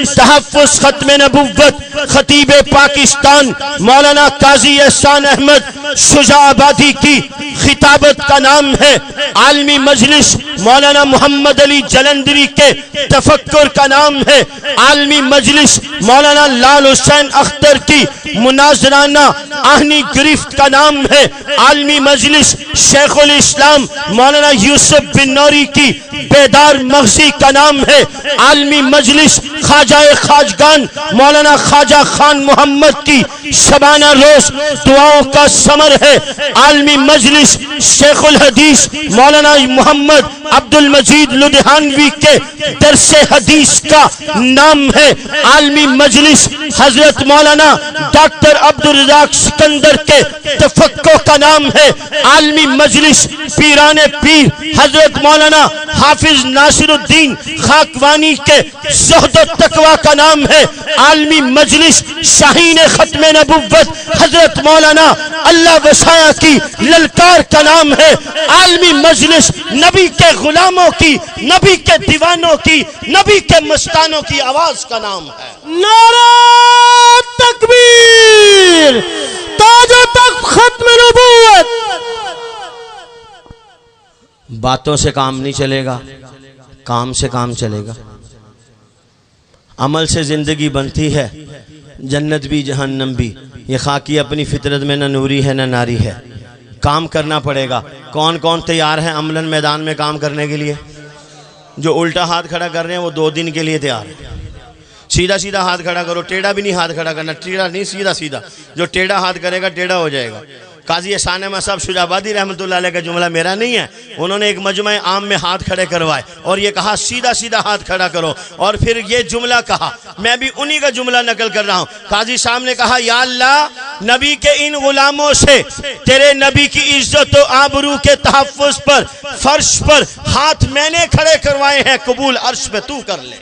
तहफ़्फ़ुज़ ख़त्म नबुव्वत खतीब पाकिस्तान मौलाना काजी एहसान अहमद शुजाआबादी की खिताबत का नाम है। आलमी मजलिस मौलाना मोहम्मद अली जलंधरी के तफक्कुर का नाम है। आलमी मजलिस मौलाना लाल हुसैन अख्तर की मुनाजराना आहनी गिरफ्त का नाम है। आलमी मजलिस शेखुल इस्लाम मौलाना यूसुफ बिन नौरी की बेदार मगज़ी का नाम है। आलमी मजलिस ख्वाजाए खाजगान मौलाना ख्वाजा खान मोहम्मद की शबाना रोज दुआओं का समर है। आलमी मजलिस शेखुल हदीस मौलाना मोहम्मद अब्दुल मजीद लुधियानवी के दरसे हदीस का नाम है। आलमी मजलिस हजरत मौलाना डॉक्टर अब्दुल रज़ाक सिकंदर के तफक्को का नाम है। आलमी मजलिस पीराने पीर हजरत मौलाना हाफिज नासिरुद्दीन खाकवानी के ज़ुहद व तकवा का नाम है। आलमी मजलिस शाहीन खत्म नबुव्वत हजरत मौलाना अल्लाह वसाया की ललकार का नाम है। आलमी मजलिस नबी के गुलामों की, नबी के दीवानों की, नबी के मस्तानों की आवाज का नाम है। नारा तकबीर, ताज तक खत्म नबुव्वत। बातों से काम नहीं चलेगा, काम से काम चलेगा। अमल से जिंदगी बनती है, जन्नत भी जहन्नम भी। ये खाकी अपनी फितरत में न नूरी है न नारी है। काम करना पड़ेगा। कौन कौन तैयार है अमलन मैदान में काम करने के लिए? जो उल्टा हाथ खड़ा कर रहे हैं वो 2 दिन के लिए तैयार है। सीधा सीधा हाथ खड़ा करो, टेढ़ा भी नहीं हाथ खड़ा करना, टेढ़ा नहीं सीधा सीधा। जो टेढ़ा हाथ करेगा टेढ़ा हो जाएगा। काजी एहसान अहमद साहब शुजाबादी रहमतुल्लाह अलैह का जुमला मेरा नहीं है, उन्होंने एक मजमा आम में हाथ खड़े करवाए और ये कहा सीधा सीधा हाथ खड़ा करो, और फिर ये जुमला कहा, मैं भी उन्हीं का जुमला नकल कर रहा हूँ। काजी साहब ने कहा, या अल्लाह नबी के इन गुलामों से तेरे नबी की इज्जत व आबरू के तहफ़्फ़ुज़ पर फर्श पर हाथ मैंने खड़े करवाए हैं, कबूल अर्श पे तू कर ले।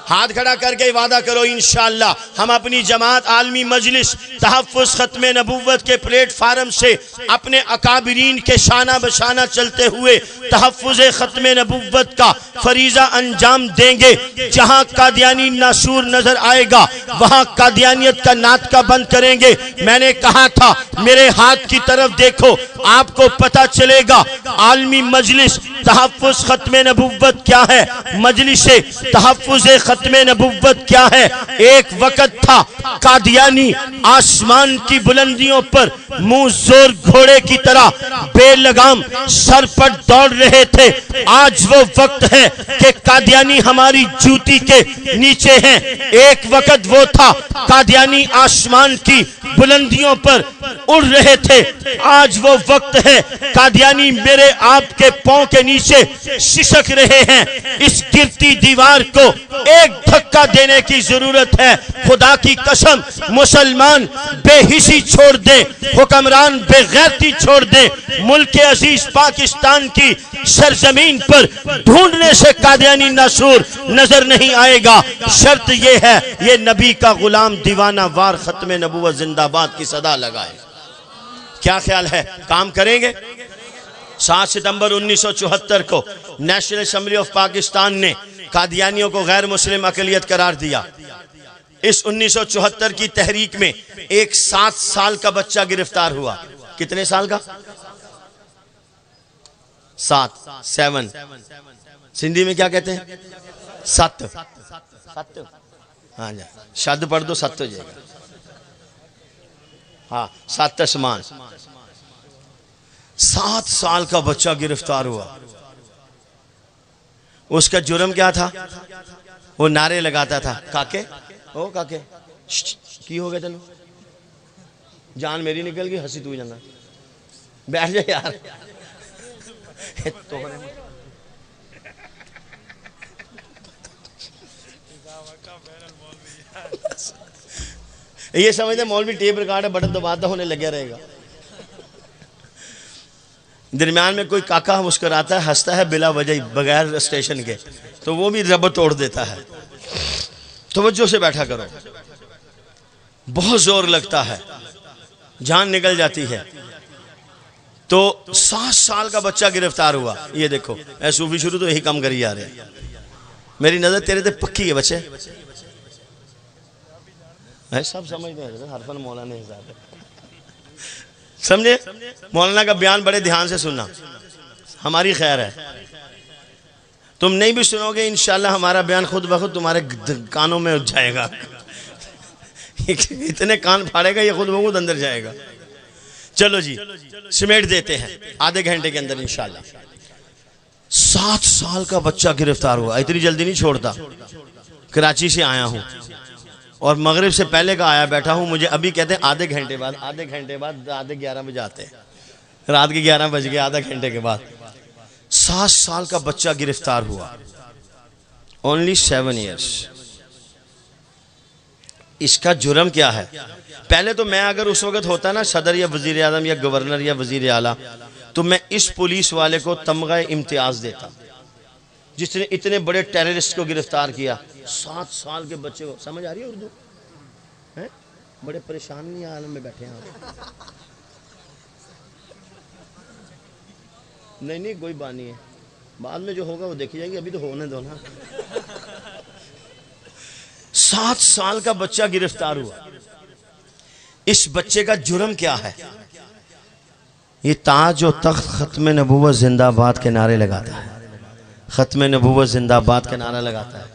हाथ खड़ा करके वादा करो इंशाअल्लाह हम अपनी जमात आलमी मजलिस तहफ़्फ़ुज़ ख़त्म नबुव्वत के प्लेटफार्म से अपने अकाबिरीन के शाना बशाना चलते हुए तहफ़्फ़ुज़ ख़त्म नबुव्वत का फरीज़ा अंजाम देंगे। जहाँ कादियानी नासूर नजर आएगा वहाँ कादियानियत का नात का बंद करेंगे। मैंने कहा था मेरे हाथ की तरफ देखो, आपको पता चलेगा आलमी मजलिस तहफ़्फ़ुज़ ख़त्म नबुव्वत क्या है, मजलिस तहफ़्फ़ुज़ ख़त्म नबुव्वत क्या है। एक वक़्त था कादियानी आसमान की बुलंदियों पर मुंह जोर घोड़े की तरह बेलगाम सर पर दौड़ रहे थे। आज वो वक्त है कि कादियानी हमारी जूती के नीचे हैं। एक वक्त वो था कादियानी आसमान की बुलंदियों पर उड़ रहे थे। आज वो वक्त है कादियानी मेरे आपके पांव के नीचे सिसक रहे हैं। इस गिरती दीवार को एक धक्का देने की जरूरत है। खुदा की कसम मुसलमान बेहिसी छोड़ दे, हुक्मरान बेगैरती छोड़ दे। मुल्क अजीज पाकिस्तान की सरजमीन पर ढूंढने से कादियानी नासूर नजर नहीं आएगा। शर्त यह है ये नबी का गुलाम दीवाना वार खत्म नबुव्वत जिंदाबाद की सदा लगाए। क्या ख्याल है, काम करेंगे? 7 सितंबर 1974 को नेशनल असेंबली ऑफ पाकिस्तान ने कादियानियों को गैर मुस्लिम अकलियत करार दिया। इस 1974 की तहरीक में एक 7 साल का बच्चा गिरफ्तार हुआ। कितने साल का? 7 सिंधी में क्या कहते हैं? 7 हाँ जी, शब्द पढ़ दो 7 हो जाएगा। हाँ 7 आसमान। 7 साल का बच्चा गिरफ्तार हुआ। उसका जुर्म क्या था? वो नारे लगाता था, काके ओ काके की हो गया, चलो जान मेरी निकल गई, हंसी तू जाना, बैठ जा यार। तो ये समझते मौलवी टेप रिकॉर्ड है, बटन दबाता होने लगा रहेगा। दरमियान में कोई काका मुस्कुराता है, हंसता है बिला वजह बगैर स्टेशन के, तो वो भी रब तोड़ देता है। तवज्जो से बैठा करो, बहुत जोर लगता है, जान निकल जाती है। तो 7 साल का बच्चा गिरफ्तार हुआ। ये देखो सूफी शुरू तो यही काम करी जा रहे हैं। मेरी नजर तेरे ते पक्की है बच्चे, सब समझते हैं हरफन मौलाना हिसाब है, समझे? मौलाना का बयान बड़े ध्यान से सुनना, हमारी खैर है। तुम नहीं भी सुनोगे इंशाल्लाह हमारा बयान खुद ब खुद तुम्हारे कानों में उठ जाएगा। इतने कान फाड़ेगा ये खुद ब खुद अंदर जाएगा। चलो जी समेट देते हैं आधे घंटे के अंदर इंशाल्लाह। 7 साल का बच्चा गिरफ्तार हुआ, इतनी जल्दी नहीं छोड़ता। कराची से आया हूं और मगरिब से पहले का आया बैठा हूं, मुझे अभी कहते हैं आधे घंटे बाद, आधे घंटे बाद, आधे 11 बजे आते हैं, रात के 11 बज गए, आधा घंटे के बाद 7 साल का बच्चा गिरफ्तार हुआ, ओनली 7 years। इसका जुर्म क्या है? पहले तो मैं अगर उस वक्त होता ना सदर या वजीर आजम या गवर्नर या वजीर आला, तो मैं इस पुलिस वाले को तमगा इम्तियाज देता जिसने इतने बड़े टेररिस्ट को गिरफ्तार किया। 7 साल के बच्चे को समझ आ रही है उर्दू है? बड़े परेशानी आलम में बैठे हैं। नहीं कोई बात नहीं है, बाद में जो होगा वो देखी जाएगी, अभी तो होने दो ना। 7 साल का बच्चा गिरफ्तार हुआ। इस बच्चे का जुर्म क्या है? ये ताज और तख्त खत्म नबूवत जिंदाबाद के नारे लगाता है, खत्म नबूवत जिंदाबाद के नारा लगाता है।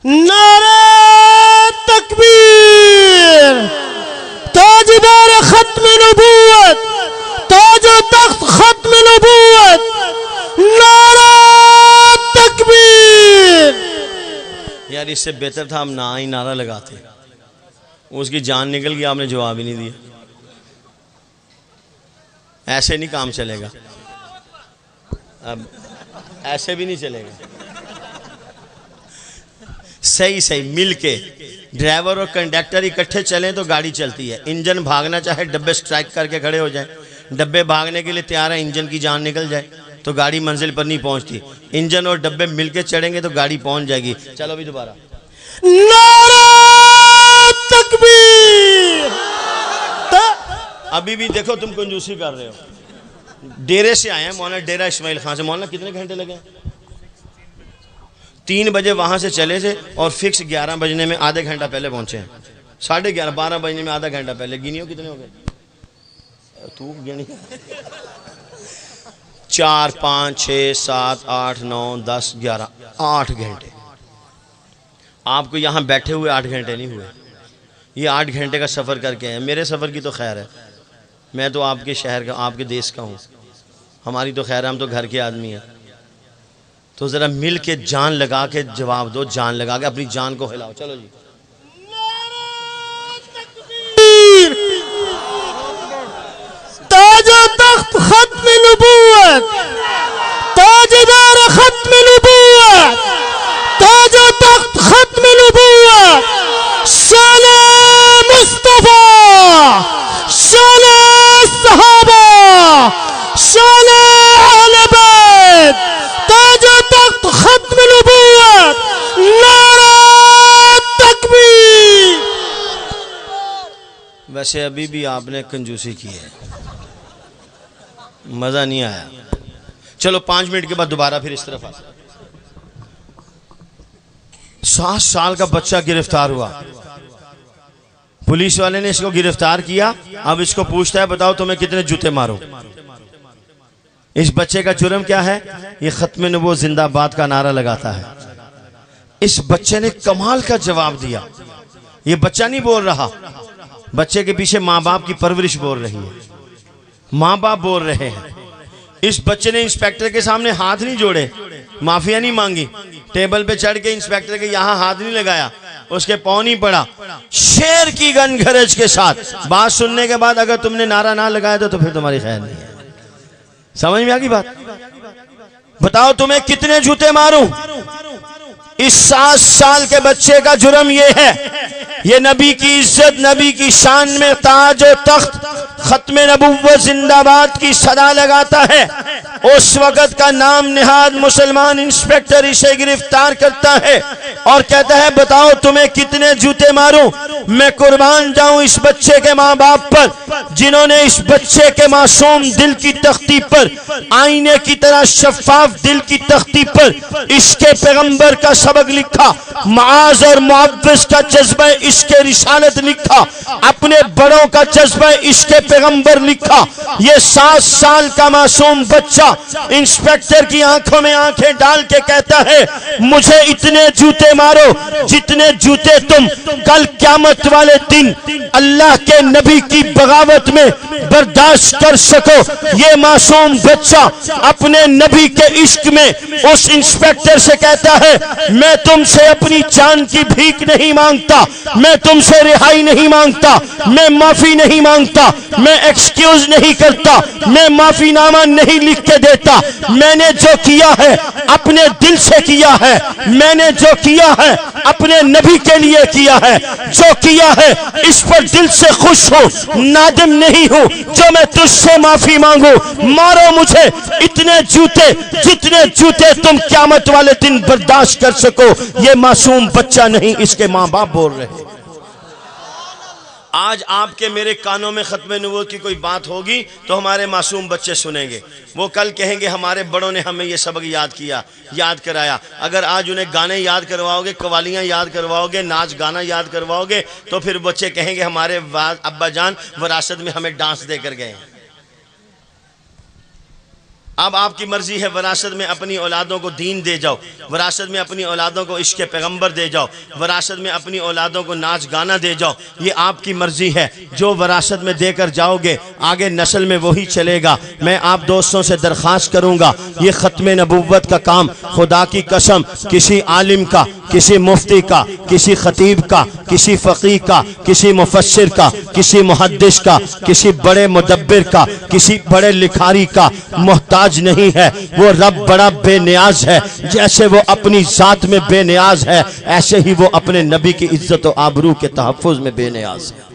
नारे तकबीर, ताजदार खत्म नबूवत, ताज तख्त खत्म नबूवत, नारे तकबीर। यार इससे बेहतर था हम ना ही नारा लगाते, उसकी जान निकल गई, आपने जवाब ही नहीं दिया। ऐसे नहीं काम चलेगा, अब ऐसे भी नहीं चलेगा। सही सही मिलके ड्राइवर और कंडक्टर इकट्ठे चलें तो गाड़ी चलती है। इंजन भागना चाहे डब्बे स्ट्राइक करके खड़े हो जाए, डब्बे भागने के लिए तैयार है, इंजन की जान निकल जाए तो गाड़ी मंजिल पर नहीं पहुंचती। इंजन और डब्बे मिलके चढ़ेंगे तो गाड़ी पहुंच जाएगी। चलो अभी दोबारा नारे तकबीर। अभी भी देखो तुम कंजूसी कर रहे हो। डेरे से आए हैं मौलाना, डेरा इस्माइल खान से। मौलाना कितने घंटे लगे? 3 बजे वहां से चले थे और फिक्स 11 बजने में आधे घंटा पहले पहुंचे हैं। 11:30 12 बजने में आधा घंटा पहले। गिनियो कितने हो गए? तू गिनी 4 5 6 7 8 9 10 11 8 घंटे। आपको यहाँ बैठे हुए 8 घंटे नहीं हुए, ये 8 घंटे का सफ़र करके हैं। मेरे सफ़र की तो खैर है, मैं तो आपके शहर का, आपके देश का हूँ, हमारी तो खैर है, हम तो घर के आदमी हैं। तो ज़रा मिल के जान लगा के जवाब दो, जान लगा के अपनी जान को हिलाओ। चलो जी ताज तख्त खत्म नबूवत, ताजदार खत्म नबूवत, ताज तख्त खत्म नबूवत, शान मुस्तफा, शान सहाबा, शान अहले बैत, ताज तख्त खत्म नबूवत, नारा तकबीर। वैसे अभी भी आपने कंजूसी की है, मज़ा नहीं आया। चलो 5 मिनट के बाद दोबारा फिर इस तरफ आ। 7 साल का बच्चा गिरफ्तार हुआ, पुलिस वाले ने इसको गिरफ्तार किया। अब इसको पूछता है बताओ तुम्हें कितने जूते मारो। इस बच्चे का जुर्म क्या है? ये खत्म नबूवत जिंदाबाद का नारा लगाता है। इस बच्चे ने कमाल का जवाब दिया। ये बच्चा नहीं बोल रहा, बच्चे के पीछे माँ बाप की परवरिश बोल रही है, माँ बाप बोल रहे हैं। इस बच्चे ने इंस्पेक्टर के सामने हाथ नहीं जोड़े, माफिया नहीं मांगी, टेबल पे चढ़ के इंस्पेक्टर के यहाँ हाथ नहीं लगाया, उसके पाँव नहीं पड़ा। शेर की गनगरज के साथ बात सुनने के बाद अगर तुमने नारा ना लगाया तो फिर तुम्हारी खैर नहीं है। समझ में आ गई बात? बताओ तुम्हें कितने जूते मारूं? इस 7 साल के बच्चे का जुर्म ये है, ये नबी की इज्जत, नबी की शान में ताज और तख्त खत्म नबूवत जिंदाबाद की सदा लगाता है। उस वक्त का नाम निहाद मुसलमान इंस्पेक्टर इसे गिरफ्तार करता है और कहता है बताओ तुम्हें कितने जूते मारूं? मैं कुर्बान जाऊं इस बच्चे के माँ बाप पर जिन्होंने इस बच्चे के मासूम दिल की तख्ती पर, आईने की तरह शफाफ दिल की तख्ती पर इसके पैगंबर का सबक लिखा, माज और मुअव्विज का जज्बा इसके रिसालत लिखा, अपने बड़ों का जज्बा इसके पैगंबर लिखा। ये 7 साल का मासूम बच्चा इंस्पेक्टर की आंखों में आंखें डाल के कहता है, मुझे इतने जूते मारो जितने जूते तुम कल क़यामत वाले दिन अल्लाह के नबी की बगावत में बर्दाश्त कर सको। ये मासूम बच्चा अपने नबी के इश्क में उस इंस्पेक्टर से कहता है, मैं तुमसे अपनी जान की भीख नहीं मांगता, मैं तुमसे रिहाई नहीं मांगता, मैं माफी नहीं मांगता, मैं एक्सक्यूज नहीं करता, मैं माफीनामा नहीं लिख के देता। मैंने जो किया है अपने दिल से किया है, मैंने जो किया है अपने नबी के लिए किया है, जो किया है इस पर दिल से खुश हो, नादिम नहीं हूं। जो मैं तुझसे माफी मांगू, मारो मुझे इतने जूते जितने जूते तुम क़यामत वाले दिन बर्दाश्त कर सको। ये मासूम बच्चा नहीं, इसके माँ बाप बोल रहे। आज आपके मेरे कानों में खत्म नबूवत की कोई बात होगी तो हमारे मासूम बच्चे सुनेंगे, वो कल कहेंगे हमारे बड़ों ने हमें ये सबक याद किया, याद कराया। अगर आज उन्हें गाने याद करवाओगे, कवालियाँ याद करवाओगे, नाच गाना याद करवाओगे, तो फिर बच्चे कहेंगे हमारे अब्बा जान विरासत में हमें डांस देकर गए हैं। अब आपकी मर्जी है, विरासत में अपनी औलादों को दीन दे जाओ, विरासत में अपनी औलादों को इश्क़ पैगंबर दे जाओ, विरासत में अपनी औलादों को नाच गाना दे जाओ। ये आपकी मर्जी है, जो विरासत में देकर जाओगे आगे नस्ल में वही चलेगा। मैं आप दोस्तों से दरख्वास्त करूँगा, ये ख़त्म नबूवत का काम खुदा की कसम किसी आलिम का, किसी मुफ्ती का, किसी खतीब का, किसी फ़क़ीह का, किसी मुफस्सिर का, किसी मुहद्दिस का, किसी बड़े मुदब्बिर का, किसी बड़े लिखारी का मोहताज नहीं है। वो रब बड़ा बेनियाज है, जैसे वो अपनी जात में बेनियाज है ऐसे ही वो अपने नबी की इज्जत और आबरू के तहफ़्फ़ुज़ में बेनियाज है।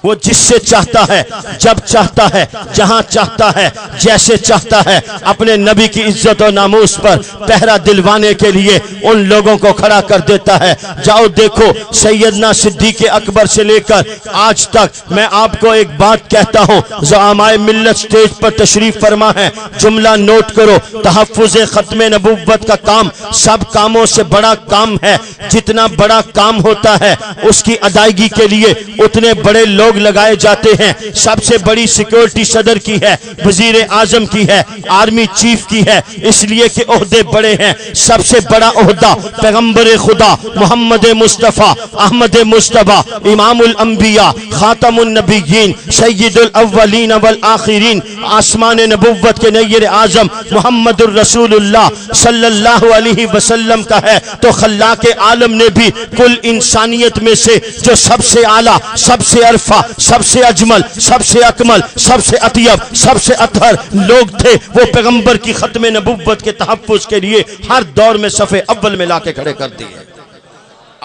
वो जिससे चाहता है, जब चाहता है, जहां चाहता है, जैसे चाहता है, अपने नबी की इज्जत और नामूस पर पहरा दिलवाने के लिए उन लोगों को खड़ा कर देता है। जाओ देखो, सैयदना सिद्दीक़ अकबर से लेकर आज तक मैं आपको एक बात कहता हूँ, ज़आमाए मिल्लत स्टेज पर तशरीफ फरमा है, जुमला नोट करो, तहफ़्फ़ुज़ ख़त्म नबूवत का काम सब कामों से बड़ा काम है। जितना बड़ा काम होता है उसकी अदायगी के लिए उतने बड़े लोग लगाए जाते हैं। सबसे बड़ी सिक्योरिटी सदर की है, वजीर आजम की है, आर्मी चीफ की है, इसलिए कि ओहदे बड़े हैं। सबसे बड़ा ओहदा पैगंबर खुदा मोहम्मद मुस्तफ़ा अहमद मुस्तफ़ा इमामुल अंबिया खातमुन नबिय्यीन सय्यिदुल अव्वलीन वल आखिरीन आसमान नबुव्वत के नय्यर आजम मोहम्मदुर रसूलुल्लाह सल्लल्लाहु अलैहि वसल्लम का है। तो खल्लाके आलम ने भी कुल इंसानियत में से जो सबसे आला, सबसे अरफा, सबसे अजमल, सबसे अकमल, सबसे अतियब, सबसे अतहर लोग थे, वो पैगंबर की खत्म नबुव्वत के तहफ़्फ़ुज़ के लिए हर दौर में सफ़े अव्वल में लाके खड़े कर दिए।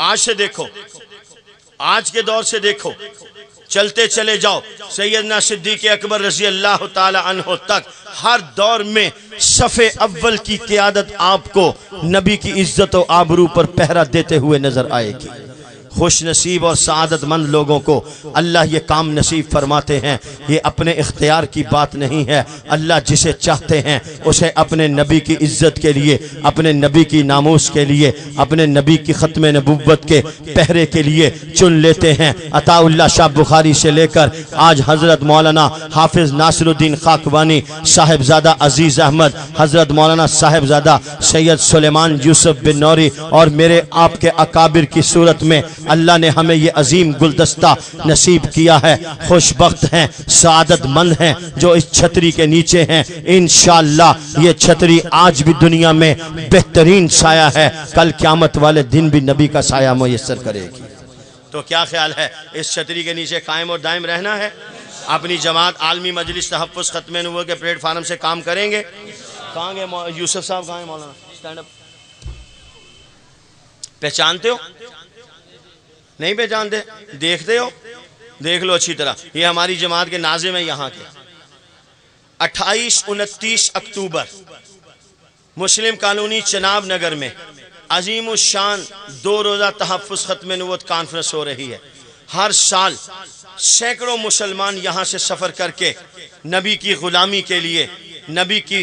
आज से देखो, आज के दौर से देखो, चलते चले जाओ, सैयदना सिद्दीक़ अकबर रज़ी अल्लाह ताला अन्हो तक हर दौर में सफ़े अव्वल की क़ियादत आपको नबी की इज्जत और आबरू पर पहरा देते हुए नजर आएगी। खुश नसीब और सआदतमंद लोगों को अल्लाह ये काम नसीब फरमाते हैं। ये अपने इख्तियार की बात नहीं है, अल्लाह जिसे चाहते हैं उसे अपने नबी की इज्जत के लिए, अपने नबी की नामूस के लिए, अपने नबी की ख़त्म नबुव्वत के पहरे के लिए चुन लेते हैं। अताउल्लाह शाह बुखारी से लेकर आज हज़रत मौलाना हाफिज़ नासिरुद्दीन खाकवानी, साहिबजादा अजीज़ अहमद, हज़रत मौलाना साहिबजादा सैयद सुलेमान यूसुफ बिन नौरी और मेरे आपके अकाबिर की सूरत में अल्लाह ने हमें ये अजीम गुलदस्ता नसीब किया है। खुशबख्त हैं, सआदतमंद हैं जो इस छतरी के नीचे हैं। इंशाअल्लाह ये छतरी आज भी दुनिया में बेहतरीन साया है, कल क़यामत वाले दिन भी नबी का साया मुयस्सर करेगी। तो क्या ख्याल है, इस छतरी के नीचे कायम और दायम रहना है? अपनी जमात आलमी मजलिस तहफ़्फ़ुज़ ख़त्म नबुव्वत के प्लेटफार्म से काम करेंगे। कहाँ गए यूसुफ साहब, कहाँ हैं मौलाना? Stand up. पहचानते हो? नहीं पहचानते? देखते हो? देख लो अच्छी तरह, ये हमारी जमात के नाज़िम है यहाँ के। 28-29 अक्टूबर मुस्लिम कॉलोनी चनाब नगर में अजीम शान 2 रोज़ा तहफ़्फ़ुज़ ख़त्म नबुव्वत कॉन्फ्रेंस हो रही है। हर साल सैकड़ों मुसलमान यहाँ से सफ़र करके नबी की ग़ुलामी के लिए, नबी की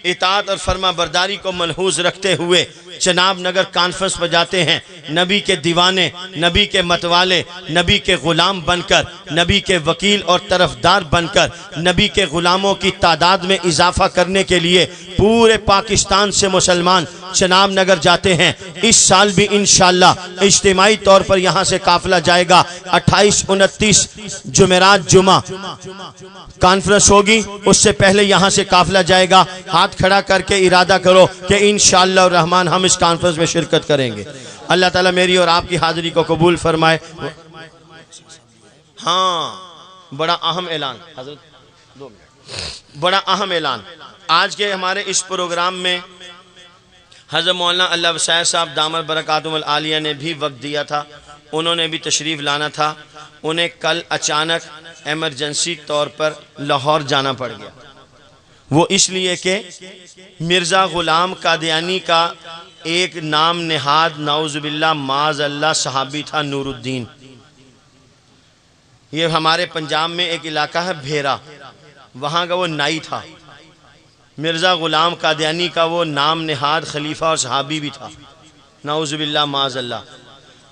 इताअत और फर्मा बरदारी को मलहूज़ रखते हुए चनाब नगर कॉन्फ्रेंस पर जाते हैं। नबी के दीवाने, नबी के मतवाले, नबी के ग़ुलाम बनकर, नबी के वकील और तरफदार बनकर नबी के ग़ुलामों की तादाद में इजाफा करने के लिए पूरे पाकिस्तान से मुसलमान चनाब नगर जाते हैं। इस साल भी इंशाअल्लाह इज्तिमाई तौर पर यहाँ से काफिला जाएगा। 28-29 जुमेरात जुमा कॉन्फ्रेंस होगी, उससे पहले यहाँ से काफिला जाएगा। हाथ खड़ा करके इरादा करो कि इंशाअल्लाह रहमान हम इस कॉन्फ्रेंस में शिरकत करेंगे। अल्लाह ताला मेरी और आपकी हाजिरी को कबूल फरमाए। हाँ, बड़ा अहम ऐलान हज़रत, 2 मिनट, बड़ा अहम ऐलान। आज के हमारे इस प्रोग्राम में हज़रत मौलाना अल्लाह वसाय साहब दामद बरकातुहुल आलिया ने भी वक्त दिया था, उन्होंने भी तशरीफ़ लाना था। उन्हें कल अचानक एमरजेंसी तौर पर लाहौर जाना पड़ गया। वो इसलिए कि मिर्ज़ा ग़ुलाम कादियानी का एक नाम नेहाद नाउज़ुबिल्लाह माज़ अल्लाह सहाबी था, नूरुद्दीन। ये हमारे पंजाब में एक इलाका है भेरा, वहाँ का वो नाई था। मिर्ज़ा ग़ुलाम कादियानी का वो नाम नेहाद खलीफा और सहाबी भी था, नाउज़ुबिल्लाह माज़ अल्लाह।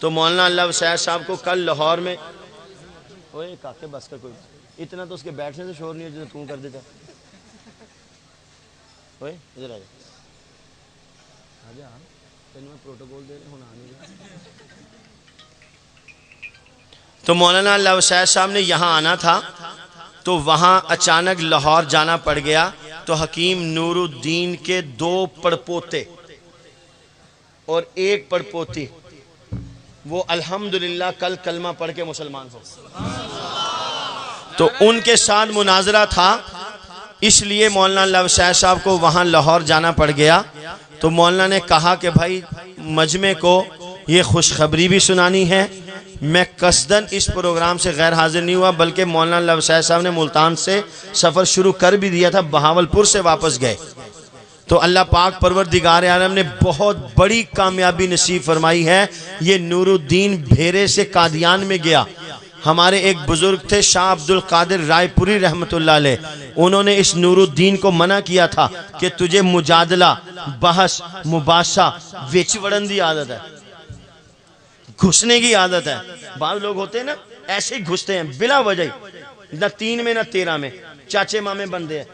तो मौलाना अल्लाह वसाय साहब को कल लाहौर में, ओए काके बस का कोई इतना तो उसके बैठने से शोर नहीं है जितना तू कर देता। ओए इधर आ जा, मैं प्रोटोकॉल दे रहा हूं। तो मौलाना अल्लाह वसाय साहब ने यहाँ आना था, तो वहाँ अचानक लाहौर जाना पड़ गया। तो हकीम नूरुद्दीन के 2 पड़पोते और 1 पड़पोती, वो अल्हम्दुलिल्लाह कल कलमा पढ़ के मुसलमान हो। तो उनके साथ मुनाजरा था, इसलिए मौलाना अल्लाह वसाय साहब को वहाँ लाहौर जाना पड़ गया। तो मौलाना ने कहा कि भाई मजमे को ये खुशखबरी भी सुनानी है। मैं कसदन इस प्रोग्राम से गैर हाजिर नहीं हुआ, बल्कि मौलाना अल्लाह वसाय साहब ने मुल्तान से सफ़र शुरू कर भी दिया था, बहावलपुर से वापस गए। तो अल्लाह पाक परवरदिगार आलम ने बहुत बड़ी कामयाबी नसीब फरमाई है। ये नूरुद्दीन भेरे से कादियान में गया। हमारे एक बुजुर्ग थे शाह अब्दुल कादिर रायपुरी रहमतुल्लाह अलैह, उन्होंने इस नूरुद्दीन को मना किया था कि तुझे मुजादला, बहस, मुबासा, विच वड़न की आदत है, घुसने की आदत है। बाद लोग होते हैं ना ऐसे ही घुसते हैं बिला वजह, न 3 में न 13 में, चाचे मामे बनते हैं।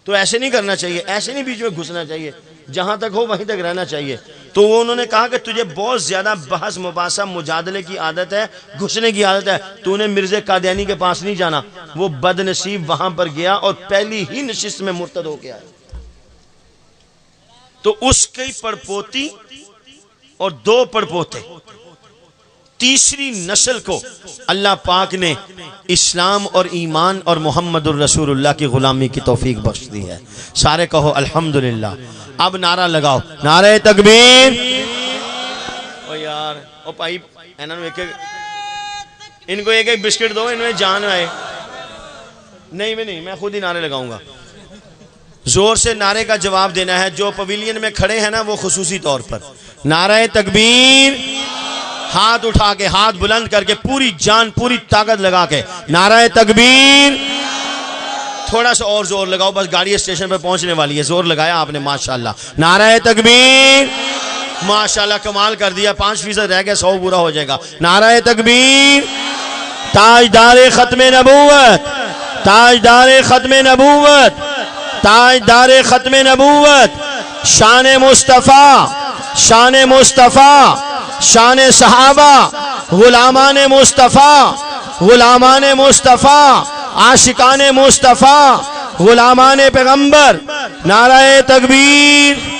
तो ऐसे नहीं करना चाहिए, ऐसे नहीं बीच में घुसना चाहिए, जहां तक हो वहीं तक रहना चाहिए। तो वो उन्होंने कहा कि तुझे बहुत ज्यादा बहस, मुबासा, मुजादले की आदत है, घुसने की आदत है, तूने मिर्ज़ा कादियानी के पास नहीं जाना। वो बदनसीब वहां पर गया और पहली ही नशिस्त में मुर्तद होके आया। तो उसकी पड़पोती और 2 पड़पोते, तीसरी नस्ल को अल्लाह पाक ने इस्लाम और ईमान और मोहम्मदुर रसूलुल्लाह की गुलामी की तौफीक बख्श दी है। सारे कहो अल्हम्दुलिल्लाह। अब नारा लगाओ, नारे तकबीर। ओ यार, ओ भाई इनको एक एक बिस्किट दो, इनमें जान आए। नहीं, मैं खुद ही नारे लगाऊंगा। जोर से नारे का जवाब देना है। जो पवेलियन में खड़े हैं ना, वो खुसूसी तौर पर नारे तकबीर, हाथ उठा के, हाथ बुलंद करके, पूरी जान, पूरी ताकत लगा के नारे तकबीर। थोड़ा सा और जोर लगाओ, बस गाड़ी स्टेशन पर पहुंचने वाली है। जोर लगाया आपने, माशाल्लाह। नारे तकबीर, माशाल्लाह, कमाल कर दिया। 5% रह गया, 100 पूरा हो जाएगा। नारे तकबीर। ताजदारे खत्मे नबूवत, ताजदारे खत्मे नबूवत, ताजदारे खत्मे नबूवत, शान मुस्तफ़ा, शान मुस्तफ़ा, शान सहाबा, गुलामाने मुस्तफ़ा, गुलामाने मुस्तफ़ा, आशिकाने मुस्तफ़ा, गुलामाने पैगंबर। नाराए तकबीर।